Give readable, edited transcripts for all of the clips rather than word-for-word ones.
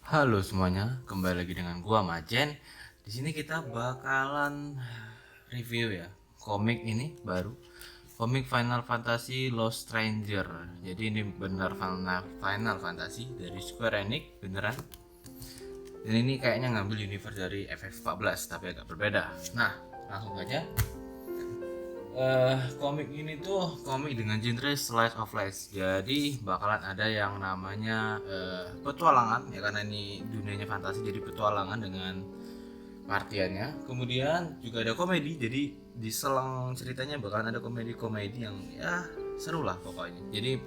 Halo semuanya, kembali lagi dengan gua Majen. Di sini kita bakalan review ya komik ini baru, komik Final Fantasy Lost Stranger. Jadi ini benar Final Fantasy dari Square Enix beneran. Dan ini kayaknya ngambil universe dari FF14 tapi agak berbeda. Nah, langsung aja. Komik ini tuh komik dengan genre slice of life. Jadi bakalan ada yang namanya petualangan ya, karena ini dunianya fantasi, jadi petualangan dengan partiannya. Kemudian juga ada komedi. Jadi di selang ceritanya bakalan ada komedi-komedi yang ya seru lah pokoknya. Jadi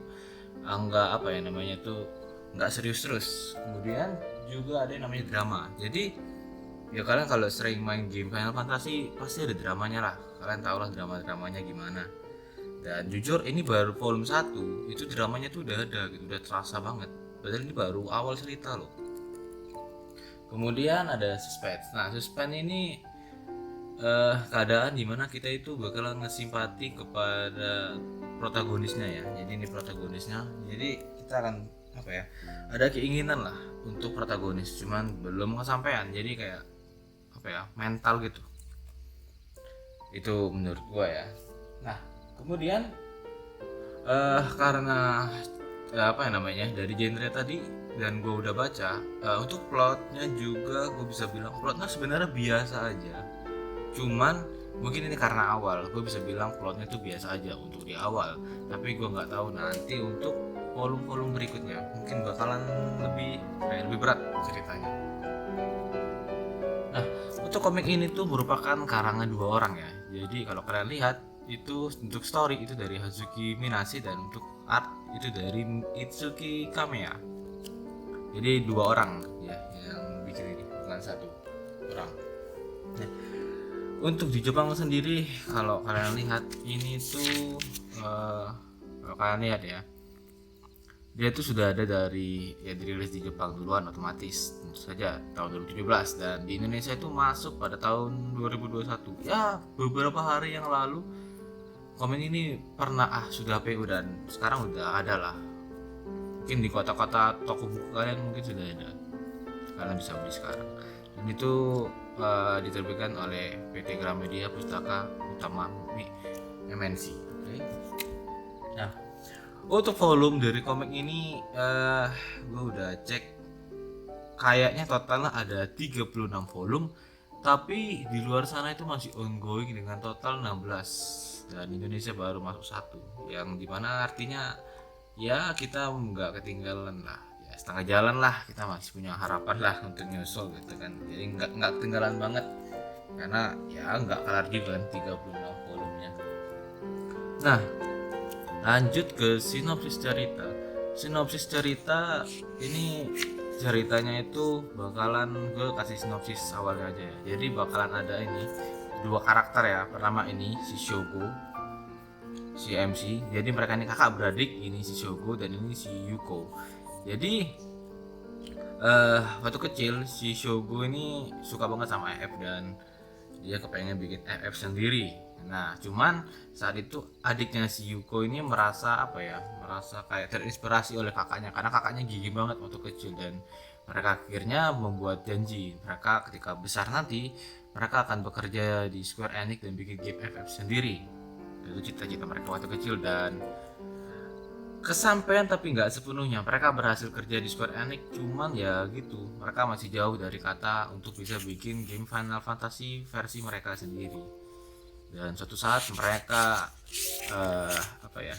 nggak apa ya namanya tuh, nggak serius terus. Kemudian juga ada yang namanya drama. Jadi ya kalian kalau sering main game Final Fantasy pasti ada dramanya lah. Kalian tau lah drama-dramanya gimana. Dan jujur ini baru volume 1, itu dramanya tuh udah ada gitu, udah terasa banget. Padahal ini baru awal cerita loh. Kemudian ada suspense. Nah, suspense ini keadaan dimana kita itu bakalan ngesimpati kepada protagonisnya ya. Jadi ini protagonisnya. Jadi kita akan apa ya? Ada keinginan lah untuk protagonis, cuman belum kesampaian. Jadi kayak apa ya? Mental gitu. Itu menurut gua ya. Nah, kemudian karena apa ya namanya, dari genre tadi dan gue udah baca, untuk plotnya juga gue bisa bilang plotnya sebenarnya biasa aja, cuman mungkin ini karena awal gue bisa bilang plotnya tuh biasa aja untuk di awal, tapi gue nggak tahu nanti untuk volume-volume berikutnya mungkin bakalan lebih berat ceritanya. Nah, untuk komik ini tuh merupakan karangan dua orang ya. Jadi kalau kalian lihat itu untuk story itu dari Hazuki Minashi dan untuk art itu dari Itsuki Kamiya. Jadi dua orang ya yang bikin ini, bukan satu orang. Nah, untuk di Jepang sendiri kalau kalian lihat ini tuh kalau kalian lihat ya, dia tuh sudah ada dari ya dirilis di Jepang duluan otomatis tentu saja tahun 2017, dan di Indonesia itu masuk pada tahun 2021 ya, beberapa hari yang lalu. Komen ini pernah sudah PU dan sekarang udah ada lah, mungkin di kota-kota toko buku kalian mungkin sudah ada, kalian bisa beli sekarang. Dan itu diterbitkan oleh PT Gramedia Pustaka Utama MNC. Okay. Nah, untuk volume dari komik ini gue udah cek, kayaknya totalnya ada 36 volume, tapi di luar sana itu masih ongoing dengan total 16, dan Indonesia baru masuk satu, yang dimana artinya ya kita nggak ketinggalan lah, ya setengah jalan lah, kita masih punya harapan lah untuk nyusul gitu kan. Jadi nggak ketinggalan banget, karena ya nggak kelar juga kan 36 volumenya. Nah, lanjut ke sinopsis cerita. Sinopsis cerita ini, ceritanya itu bakalan gue kasih sinopsis awalnya aja ya. Jadi bakalan ada ini dua karakter ya. Pertama ini si Shogo, si MC. Jadi mereka ini kakak beradik, ini si Shogo dan ini si Yuko. Jadi waktu kecil si Shogo ini suka banget sama FF dan dia kepengen bikin FF sendiri. Nah, cuman saat itu adiknya si Yuko ini merasa apa ya, merasa kayak terinspirasi oleh kakaknya karena kakaknya gigi banget waktu kecil, dan mereka akhirnya membuat janji mereka ketika besar nanti mereka akan bekerja di Square Enix dan bikin game FF sendiri. Itu cita-cita mereka waktu kecil, dan kesampaian tapi nggak sepenuhnya. Mereka berhasil kerja di Square Enix, cuman ya gitu, mereka masih jauh dari kata untuk bisa bikin game Final Fantasy versi mereka sendiri. Dan suatu saat mereka apa ya,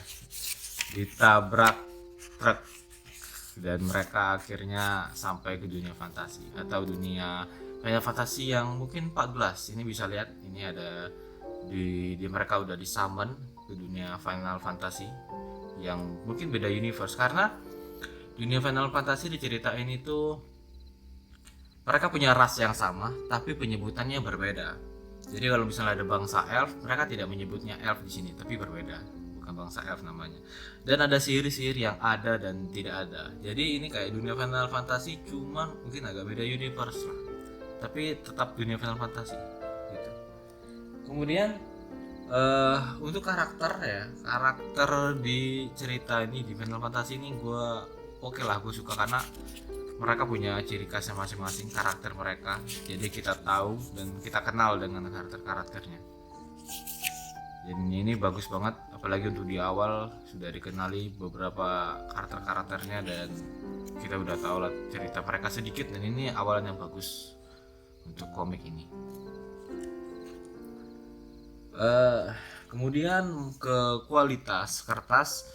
ditabrak truk, dan mereka akhirnya sampai ke dunia fantasi atau dunia Final Fantasy yang mungkin 14. Ini bisa lihat, ini ada di mereka udah disummon ke dunia Final Fantasy yang mungkin beda universe, karena dunia Final Fantasy diceritain itu mereka punya ras yang sama tapi penyebutannya berbeda. Jadi kalau misalnya ada bangsa elf, mereka tidak menyebutnya elf di sini, tapi berbeda, bukan bangsa elf namanya. Dan ada sihir-sihir yang ada dan tidak ada. Jadi ini kayak dunia Final Fantasy, cuman mungkin agak beda universe lah, tapi tetap dunia Final Fantasy gitu. Kemudian untuk karakter ya, karakter di cerita ini di Final Fantasy ini gue oke lah, gue suka karena mereka punya ciri khasnya masing-masing, karakter mereka, jadi kita tahu dan kita kenal dengan karakter-karakternya. Jadi ini bagus banget, apalagi untuk di awal sudah dikenali beberapa karakter-karakternya dan kita udah tahu lah cerita mereka sedikit, dan ini awalnya bagus untuk komik ini. Kemudian ke kualitas kertas,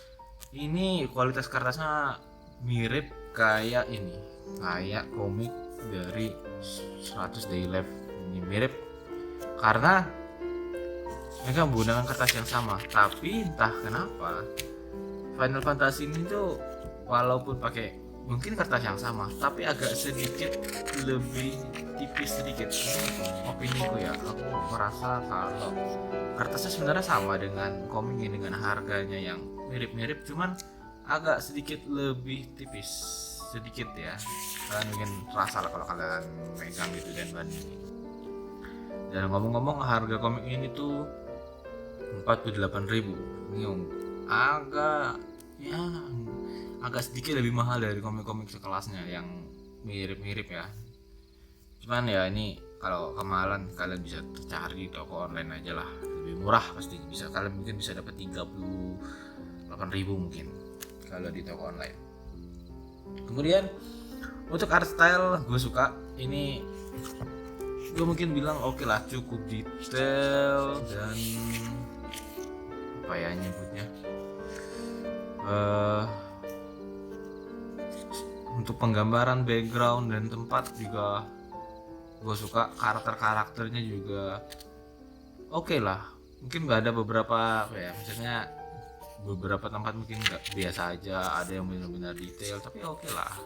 ini kualitas kertasnya mirip kayak ini, kayak komik dari 100 Day Life. Ini mirip karena mereka menggunakan kertas yang sama, tapi entah kenapa Final Fantasy ini tuh walaupun pakai mungkin kertas yang sama, tapi agak sedikit lebih tipis sedikit. Ini opini gue ya, aku merasa kalau kertasnya sebenarnya sama dengan komik ini dengan harganya yang mirip-mirip, cuman agak sedikit lebih tipis sedikit ya. Kalian mungkin rasa lah kalau kalian megang gitu dan bandingin. Dan ngomong-ngomong, harga komik ini tuh 48.000. Ini agak sedikit lebih mahal dari komik-komik sekelasnya yang mirip-mirip ya. Cuman ya ini kalau kemahalan kalian bisa cari di toko online aja lah, lebih murah pasti. Bisa kalian mungkin bisa dapat 38.000 mungkin kalau di toko online. Kemudian untuk art style gue suka ini, gue mungkin bilang oke lah, cukup detail dan apa ya nyebutnya, untuk penggambaran background dan tempat juga gue suka, karakternya juga oke lah. Mungkin nggak ada beberapa apa ya, misalnya beberapa tempat mungkin nggak biasa aja, ada yang benar-benar detail, tapi oke lah,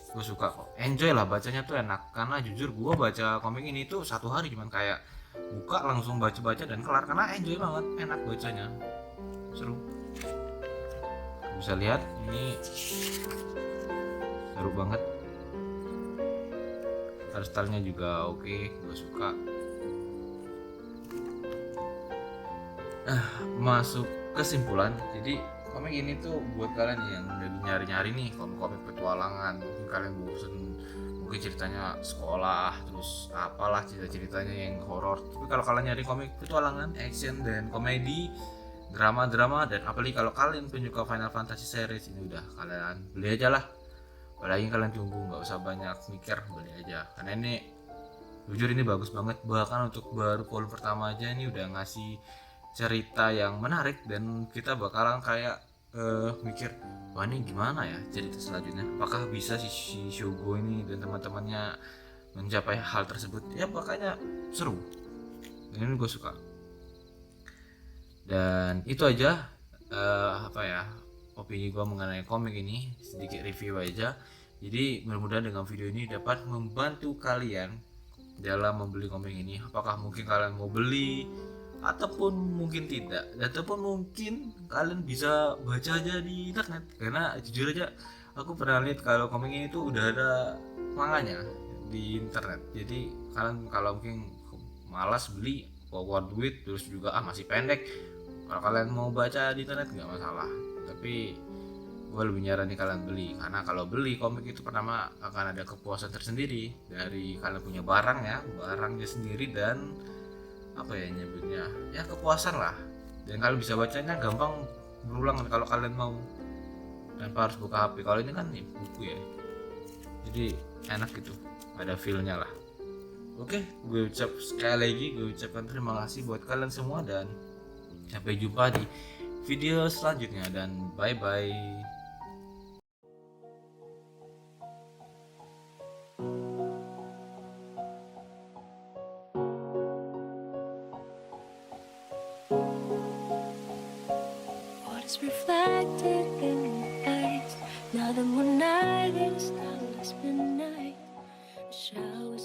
gue suka kok, enjoy lah bacanya tuh enak. Karena jujur gue baca komik ini tuh satu hari cuman kayak buka langsung baca dan kelar, karena enjoy banget, enak bacanya, seru. Bisa lihat ini seru banget, art style-nya juga oke, gue suka. Masuk kesimpulan, jadi komik ini tuh buat kalian yang lagi nyari-nyari nih komik petualangan, mungkin kalian bosen, mungkin ceritanya sekolah terus apalah ceritanya yang horor, tapi kalau kalian nyari komik petualangan, action dan komedi, drama dan apalagi kalau kalian penyuka Final Fantasy series, ini udah kalian beli aja lah. Apalagi kalian tunggu, nggak usah banyak mikir, beli aja karena ini jujur ini bagus banget. Bahkan untuk baru volume pertama aja ini udah ngasih cerita yang menarik, dan kita bakalan kayak mikir, wah ini gimana ya cerita selanjutnya, apakah bisa si Shogo ini dan teman-temannya mencapai hal tersebut ya. Makanya seru, dan ini gue suka. Dan itu aja apa ya opini gue mengenai komik ini, sedikit review aja. Jadi mudah-mudahan dengan video ini dapat membantu kalian dalam membeli komik ini. Apakah mungkin kalian mau beli ataupun mungkin tidak, ataupun mungkin kalian bisa baca aja di internet, karena jujur aja aku pernah lihat kalau komik ini tuh udah ada manganya di internet. Jadi kalian kalau mungkin malas beli, keluar duit, terus juga masih pendek, kalau kalian mau baca di internet nggak masalah, tapi gue lebih nyaranin kalian beli. Karena kalau beli komik itu pertama akan ada kepuasan tersendiri dari kalian punya barangnya sendiri, dan apa ya nyebutnya ya, kepuasan lah. Dan kalian bisa bacanya gampang berulang kalau kalian mau, tanpa harus buka HP. Kalau ini kan buku ya, jadi enak gitu, ada feelnya lah. Oke, gue ucapkan terima kasih buat kalian semua, dan sampai jumpa di video selanjutnya, dan bye bye. Reflected in your eyes. Now the moonlight is starless midnight. A shower